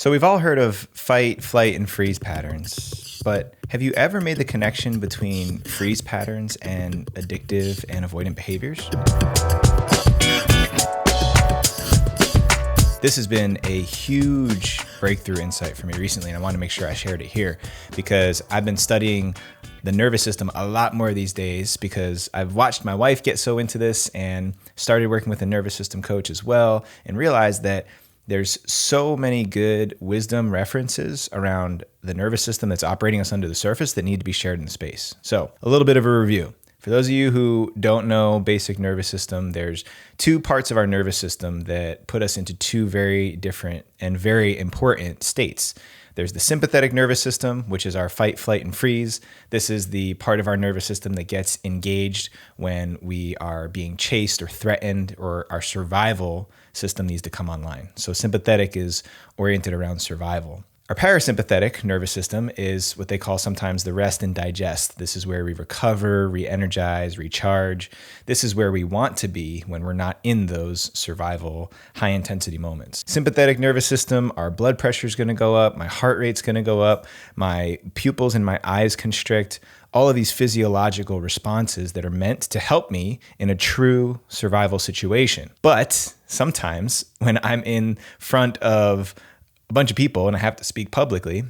So we've all heard of fight, flight, and freeze patterns, but have you ever made the connection between freeze patterns and addictive and avoidant behaviors? This has been a huge breakthrough insight for me recently, and I want to make sure I shared it here because I've been studying the nervous system a lot more these days because I've watched my wife get so into this and started working with a nervous system coach as well, and realized that there's so many good wisdom references around the nervous system that's operating us under the surface that need to be shared in the space. So a little bit of a review. For those of you who don't know basic nervous system, there's two parts of our nervous system that put us into two very different and very important states. There's the sympathetic nervous system, which is our fight, flight, and freeze. This is the part of our nervous system that gets engaged when we are being chased or threatened, or our survival system needs to come online. So sympathetic is oriented around survival. Our parasympathetic nervous system is what they call sometimes the rest and digest. This is where we recover, re-energize, recharge. This is where we want to be when we're not in those survival, high-intensity moments. Sympathetic nervous system, our blood pressure is going to go up, my heart rate's going to go up, my pupils and my eyes constrict. All of these physiological responses that are meant to help me in a true survival situation. But sometimes when I'm in front of a bunch of people and I have to speak publicly,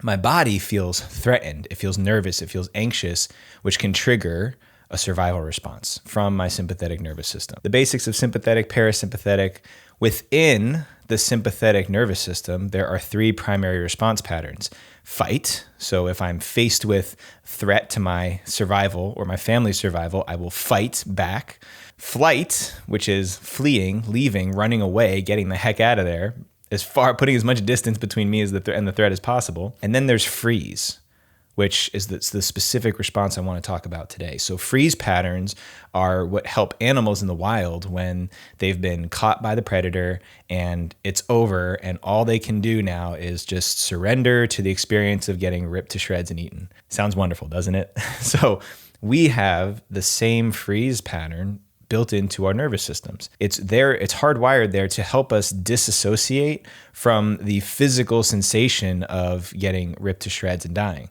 my body feels threatened. It feels nervous. It feels anxious, which can trigger a survival response from my sympathetic nervous system. The basics of sympathetic, parasympathetic. Within the sympathetic nervous system, there are three primary response patterns. Fight. So if I'm faced with threat to my survival or my family's survival, I will fight back. Flight, which is fleeing, leaving, running away, getting the heck out of there, putting as much distance between me and the threat as possible. And then there's freeze, which is the specific response I want to talk about today. So freeze patterns are what help animals in the wild when they've been caught by the predator and it's over, and all they can do now is just surrender to the experience of getting ripped to shreds and eaten. Sounds wonderful, doesn't it? So we have the same freeze pattern built into our nervous systems. It's hardwired there to help us disassociate from the physical sensation of getting ripped to shreds and dying.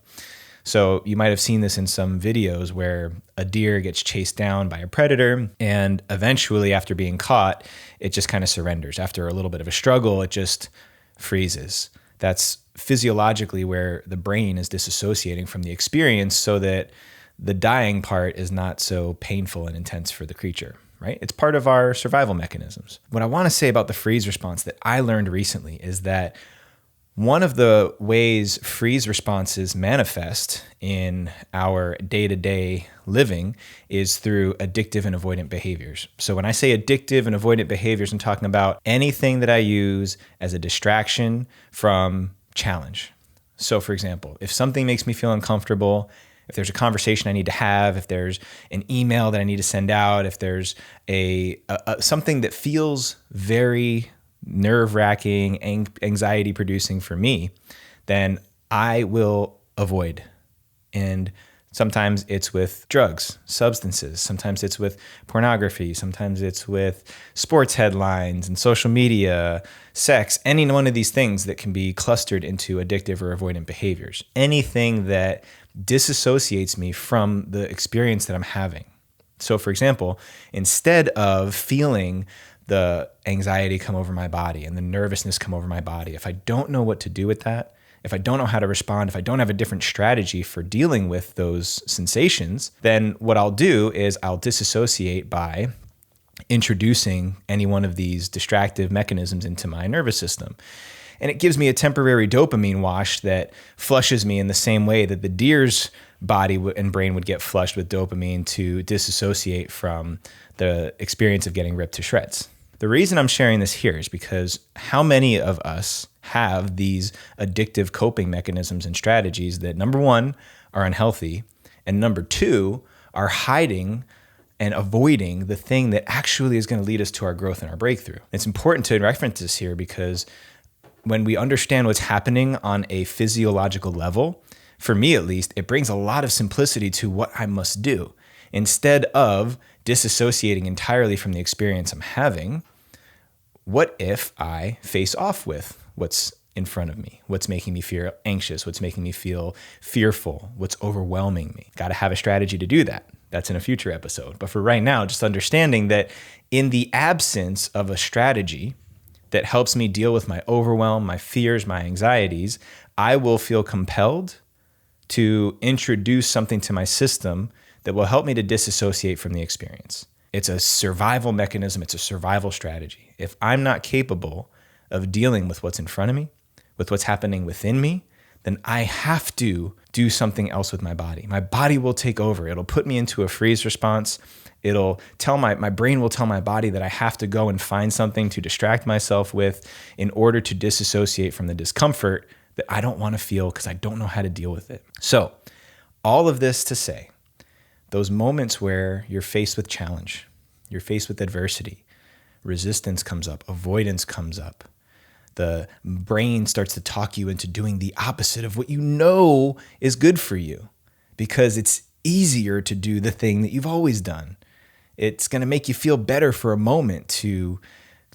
So you might have seen this in some videos where a deer gets chased down by a predator, and eventually after being caught, it just kind of surrenders. After a little bit of a struggle, it just freezes. That's physiologically where the brain is disassociating from the experience so that the dying part is not so painful and intense for the creature, right? It's part of our survival mechanisms. What I want to say about the freeze response that I learned recently is that one of the ways freeze responses manifest in our day-to-day living is through addictive and avoidant behaviors. So when I say addictive and avoidant behaviors, I'm talking about anything that I use as a distraction from challenge. So for example, if something makes me feel uncomfortable, if there's a conversation I need to have, if there's an email that I need to send out, if there's something that feels very nerve-wracking, anxiety-producing for me, then I will avoid. And sometimes it's with drugs, substances. Sometimes it's with pornography. Sometimes it's with sports headlines and social media, sex, any one of these things that can be clustered into addictive or avoidant behaviors. Anything that disassociates me from the experience that I'm having. So for example, instead of feeling the anxiety come over my body and the nervousness come over my body, if I don't know what to do with that, if I don't know how to respond, if I don't have a different strategy for dealing with those sensations, then what I'll do is I'll disassociate by introducing any one of these distractive mechanisms into my nervous system. And it gives me a temporary dopamine wash that flushes me in the same way that the deer's body and brain would get flushed with dopamine to disassociate from the experience of getting ripped to shreds. The reason I'm sharing this here is because how many of us have these addictive coping mechanisms and strategies that, number one, are unhealthy, and number two, are hiding and avoiding the thing that actually is going to lead us to our growth and our breakthrough. It's important to reference this here because when we understand what's happening on a physiological level, for me at least, it brings a lot of simplicity to what I must do. Instead of disassociating entirely from the experience I'm having, what if I face off with what's in front of me, what's making me feel anxious, what's making me feel fearful, what's overwhelming me. Got to have a strategy to do that. That's in a future episode. But for right now, just understanding that in the absence of a strategy that helps me deal with my overwhelm, my fears, my anxieties, I will feel compelled to introduce something to my system that will help me to disassociate from the experience. It's a survival mechanism. It's a survival strategy. If I'm not capable of dealing with what's in front of me, with what's happening within me, then I have to do something else with my body. My body will take over. It'll put me into a freeze response. It'll tell my brain will tell my body that I have to go and find something to distract myself with in order to disassociate from the discomfort that I don't want to feel because I don't know how to deal with it. So all of this to say, those moments where you're faced with challenge, you're faced with adversity, resistance comes up, avoidance comes up, the brain starts to talk you into doing the opposite of what you know is good for you because it's easier to do the thing that you've always done. It's going to make you feel better for a moment to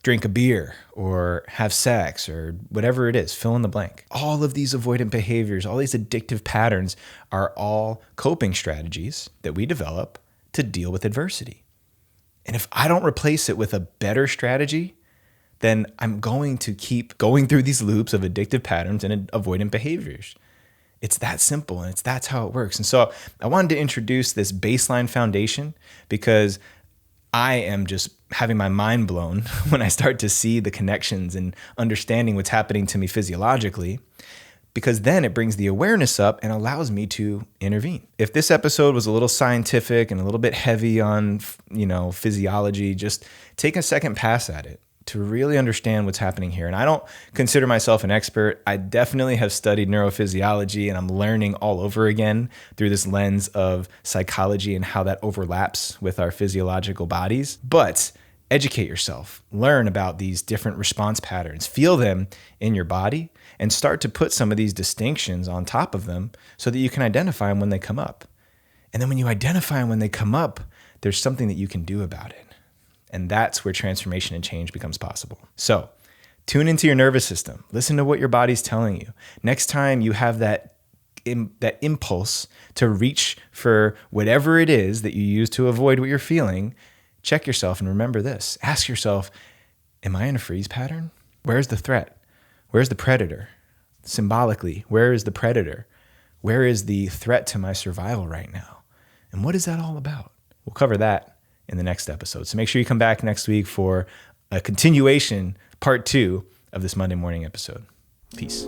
drink a beer or have sex or whatever it is, fill in the blank. All of these avoidant behaviors, all these addictive patterns are all coping strategies that we develop to deal with adversity. And if I don't replace it with a better strategy, then I'm going to keep going through these loops of addictive patterns and avoidant behaviors. It's that simple, and that's how it works. And so I wanted to introduce this baseline foundation because I am just having my mind blown when I start to see the connections and understanding what's happening to me physiologically, because then it brings the awareness up and allows me to intervene. If this episode was a little scientific and a little bit heavy on, physiology, just take a second pass at it to really understand what's happening here. And I don't consider myself an expert. I definitely have studied neurophysiology, and I'm learning all over again through this lens of psychology and how that overlaps with our physiological bodies. But educate yourself, learn about these different response patterns, feel them in your body, and start to put some of these distinctions on top of them so that you can identify them when they come up. And then when you identify them when they come up, there's something that you can do about it. And that's where transformation and change becomes possible. So tune into your nervous system. Listen to what your body's telling you. Next time you have that impulse to reach for whatever it is that you use to avoid what you're feeling, check yourself and remember this. Ask yourself, am I in a freeze pattern? Where's the threat? Where's the predator? Symbolically, where is the predator? Where is the threat to my survival right now? And what is that all about? We'll cover that in the next episode. So make sure you come back next week for a continuation, part 2 of this Monday morning episode. Peace.